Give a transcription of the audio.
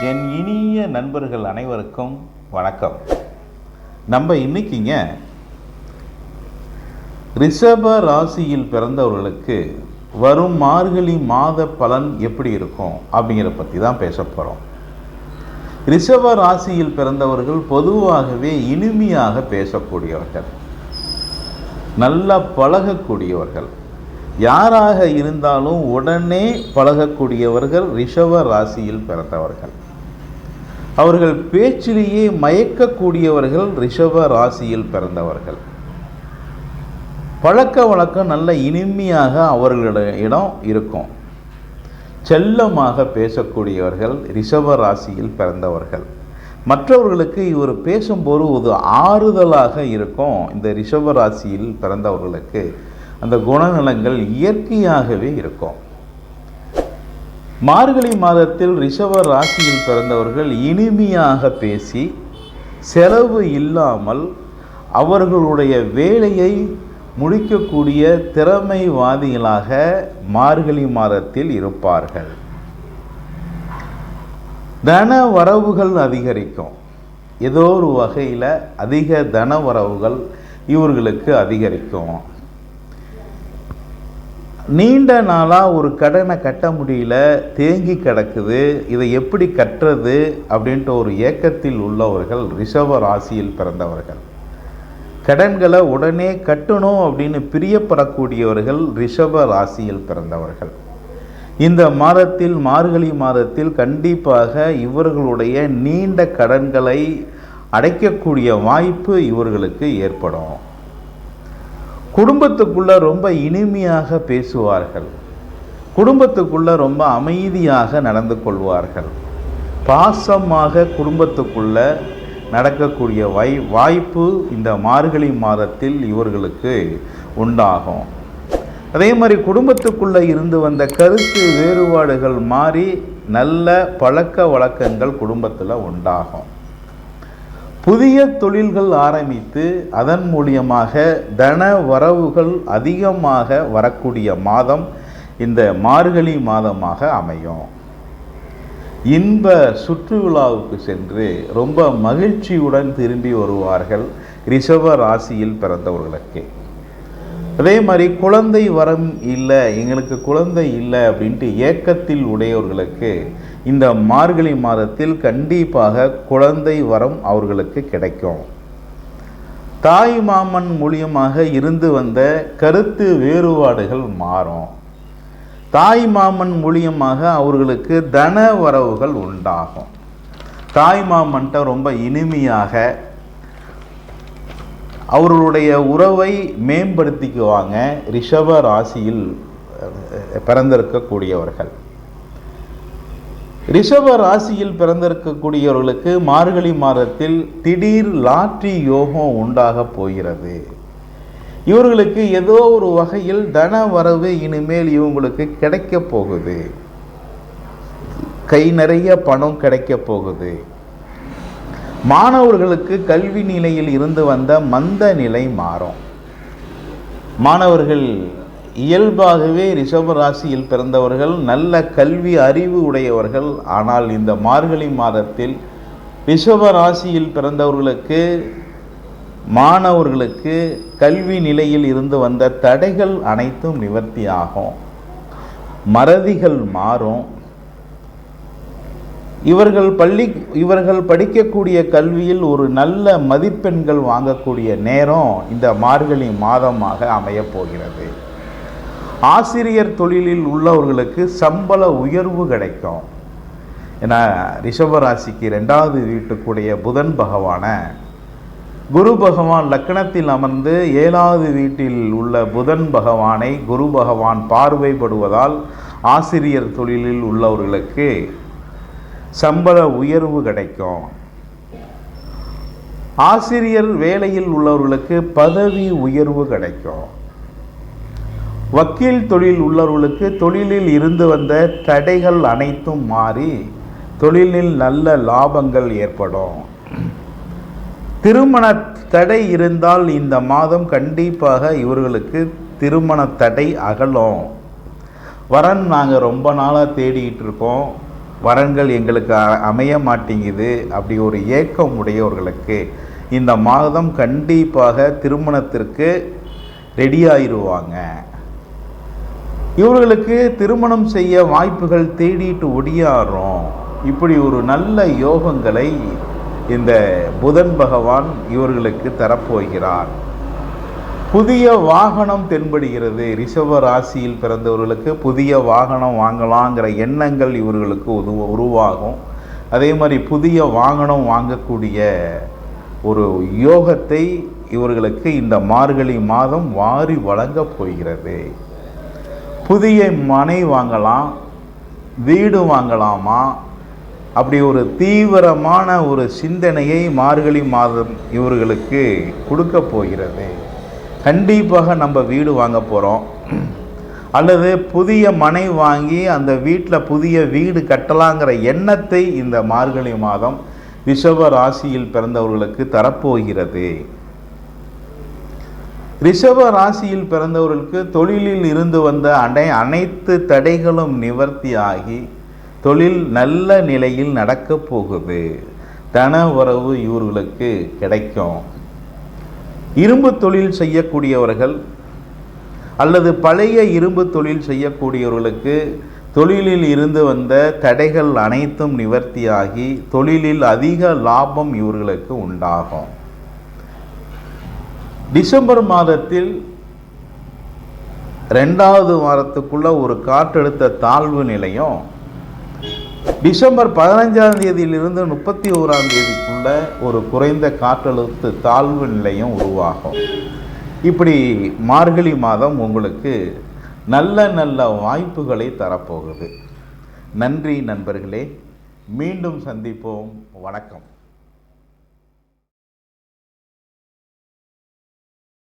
என் இனிய நண்பர்கள் அனைவருக்கும் வணக்கம். நம்ம இன்னைக்குங்க ரிஷப ராசியில் பிறந்தவர்களுக்கு வரும் மார்கழி மாத பலன் எப்படி இருக்கும் அப்படிங்கிறத பற்றி தான் பேச போகிறோம். ரிஷப ராசியில் பிறந்தவர்கள் பொதுவாகவே இனிமையாக பேசக்கூடியவர்கள், நல்லா பழகக்கூடியவர்கள், யாராக இருந்தாலும் உடனே பழகக்கூடியவர்கள் ரிஷப ராசியில் பிறந்தவர்கள். அவர்கள் பேச்சிலேயே மயக்கக்கூடியவர்கள் ரிஷப ராசியில் பிறந்தவர்கள். பழக்க வழக்கம் நல்ல இனிமையாக அவர்களிடம் இருக்கும். செல்லமாக பேசக்கூடியவர்கள் ரிஷப ராசியில் பிறந்தவர்கள். மற்றவர்களுக்கு இவர் பேசும்போது ஒரு ஆறுதலாக இருக்கும். இந்த ரிஷப ராசியில் பிறந்தவர்களுக்கு அந்த குணநலங்கள் இயற்கையாகவே இருக்கும். மார்கழி மாதத்தில் ரிஷப ராசியில் பிறந்தவர்கள் இனிமையாக பேசி செலவு இல்லாமல் அவர்களுடைய வேலையை முடிக்கக்கூடிய திறமைவாதிகளாக மார்கழி மாதத்தில் இருப்பார்கள். தன வரவுகள் அதிகரிக்கும். ஏதோ ஒரு வகையில் அதிக தன வரவுகள் இவர்களுக்கு அதிகரிக்கும். நீண்ட நாளாக ஒரு கடனை கட்ட முடியல, தேங்கி கிடக்குது, இதை எப்படி கட்டுறது அப்படின்ட்டு ஒரு ஏக்கத்தில் உள்ளவர்கள் ரிஷப ராசியில் பிறந்தவர்கள். கடன்களை உடனே கட்டணும் அப்படின்னு பிரியப்படக்கூடியவர்கள் ரிஷப ராசியில் பிறந்தவர்கள். இந்த மாதத்தில் மார்கழி மாதத்தில் கண்டிப்பாக இவர்களுடைய நீண்ட கடன்களை அடைக்கக்கூடிய வாய்ப்பு இவர்களுக்கு ஏற்படும். குடும்பத்துக்குள்ள ரொம்ப இனிமையாக பேசுவார்கள். குடும்பத்துக்குள்ள ரொம்ப அமைதியாக நடந்து கொள்வார்கள். பாசமாக குடும்பத்துக்குள்ள நடக்கக்கூடிய வாய்ப்பு இந்த மார்கழி மாதத்தில் இவர்களுக்கு உண்டாகும். அதே மாதிரி குடும்பத்துக்குள்ளே இருந்து வந்த கருத்து வேறுபாடுகள் மாறி நல்ல பழக்க வழக்கங்கள் குடும்பத்தில் உண்டாகும். புதிய தொழில்கள் ஆரம்பித்து அதன் மூலியமாக தன வரவுகள் அதிகமாக வரக்கூடிய மாதம் இந்த மார்கழி மாதமாக அமையும். இன்ப சுற்றுலாவுக்கு சென்று ரொம்ப மகிழ்ச்சியுடன் திரும்பி வருவார்கள் ரிஷப ராசியில் பிறந்தவர்களுக்கு. அதே மாதிரி குழந்தை வரம் இல்லை, எங்களுக்கு குழந்தை இல்லை அப்படின்ட்டு ஏக்கத்தில் உடையவர்களுக்கு இந்த மார்கழி மாதத்தில் கண்டிப்பாக குழந்தை வரம் அவர்களுக்கு கிடைக்கும். தாய் மாமன் மூலியமாக இருந்து வந்த கருத்து வேறுபாடுகள் மாறும். தாய் மாமன் மூலியமாக அவர்களுக்கு தன வரவுகள் உண்டாகும். தாய் மாமன்ட்ட ரொம்ப இனிமையாக அவர்களுடைய உறவை மேம்படுத்திக்குவாங்க ரிஷப ராசியில் பிறந்திருக்கக்கூடியவர்கள். ரிஷப ராசியில் பிறந்திருக்கக்கூடியவர்களுக்கு மார்கழி மாதத்தில் திடீர் லாட்டரி யோகம் உண்டாக போகிறது. இவர்களுக்கு ஏதோ ஒரு வகையில் தன வரவு இனிமேல் இவங்களுக்கு கிடைக்க போகுது. கை நிறைய பணம் கிடைக்க போகுது. மாணவர்களுக்கு கல்வி நிலையில் இருந்து வந்த மந்த நிலை மாறும். மாணவர்கள் இயல்பாகவே ரிஷப ராசியில் பிறந்தவர்கள் நல்ல கல்வி அறிவு உடையவர்கள். ஆனால் இந்த மார்கழி மாதத்தில் ரிஷப ராசியில் பிறந்தவர்களுக்கு மாணவர்களுக்கு கல்வி நிலையில் இருந்து வந்த தடைகள் அனைத்தும் நிவர்த்தி ஆகும். மறதிகள் மாறும். இவர்கள் படிக்கக்கூடிய கல்வியில் ஒரு நல்ல மதிப்பெண்கள் வாங்கக்கூடிய நேரம் இந்த மார்கழி மாதமாக அமையப் போகிறது. ஆசிரியர் தொழிலில் உள்ளவர்களுக்கு சம்பள உயர்வு கிடைக்கும். ஏன்னா ரிஷபராசிக்கு 2வது வீட்டுக்குடைய புதன் பகவான குரு பகவான் லக்னத்தில் அமர்ந்து 7வது வீட்டில் உள்ள புதன் பகவானை குரு பகவான் பார்வைப்படுவதால் ஆசிரியர் தொழிலில் உள்ளவர்களுக்கு சம்பள உயர்வு கிடைக்கும். ஆசிரியர் வேலையில் உள்ளவர்களுக்கு பதவி உயர்வு கிடைக்கும். வக்கீல் தொழில் உள்ளவர்களுக்கு தொழிலில் இருந்து வந்த தடைகள் அனைத்தும் மாறி தொழிலில் நல்ல லாபங்கள் ஏற்படும். திருமண தடை இருந்தால் இந்த மாதம் கண்டிப்பாக இவர்களுக்கு திருமண தடை அகலும். வரன் நாங்கள் ரொம்ப நாளாக தேடிக்கிட்டு இருக்கோம், வரன்கள் எங்களுக்கு அமைய மாட்டேங்குது அப்படி ஒரு ஏக்கம் உடையவர்களுக்கு இந்த மாதம் கண்டிப்பாக திருமணத்திற்கு ரெடி ஆயிடுவாங்க. இவர்களுக்கு திருமணம் செய்ய வாய்ப்புகள் தேடிட்டு ஒடியாறோம். இப்படி ஒரு நல்ல யோகங்களை இந்த புதன் பகவான் இவர்களுக்கு தரப்போகிறார். புதிய வாகனம் தென்படுகிறது. ரிஷப ராசியில் பிறந்தவர்களுக்கு புதிய வாகனம் வாங்கலாங்கிற எண்ணங்கள் இவர்களுக்கு உருவாகும். அதே மாதிரி புதிய வாகனம் வாங்கக்கூடிய ஒரு யோகத்தை இவர்களுக்கு இந்த மார்கழி மாதம் வாரி வழங்கப் போகிறது. புதிய மனை வாங்கலாம், வீடு வாங்கலாமா, அப்படி ஒரு தீவிரமான ஒரு சிந்தனையை மார்கழி மாதம் இவர்களுக்கு கொடுக்க போகிறது. கண்டிப்பாக நம்ம வீடு வாங்க போகிறோம், அல்லது புதிய மனை வாங்கி அந்த வீட்டில் புதிய வீடு கட்டலாங்கிற எண்ணத்தை இந்த மார்கழி மாதம் ரிஷப ராசியில் பிறந்தவர்களுக்கு தரப்போகிறது. ரிஷப ராசியில் பிறந்தவர்களுக்கு தொழிலில் இருந்து வந்த அனைத்து தடைகளும் நிவர்த்தியாகி தொழில் நல்ல நிலையில் நடக்கப் போகுது. தன வரவு இவர்களுக்கு கிடைக்கும். இரும்பு தொழில் செய்யக்கூடியவர்கள் அல்லது பழைய இரும்பு தொழில் செய்யக்கூடியவர்களுக்கு தொழிலில் இருந்து வந்த தடைகள் அனைத்தும் நிவர்த்தியாகி தொழிலில் அதிக லாபம் இவர்களுக்கு உண்டாகும். டிசம்பர் மாதத்தில் 2வது வாரத்துக்குள்ள ஒரு காற்றழுத்த தாழ்வு நிலையும், டிசம்பர் 15ஆம் தேதியிலிருந்து 31ஆம் தேதிக்குள்ள ஒரு குறைந்த காற்றழுத்த தாழ்வு நிலையும் உருவாகும். இப்படி மார்கழி மாதம் உங்களுக்கு நல்ல நல்ல வாய்ப்புகளை தரப்போகுது. நன்றி நண்பர்களே, மீண்டும் சந்திப்போம். வணக்கம்.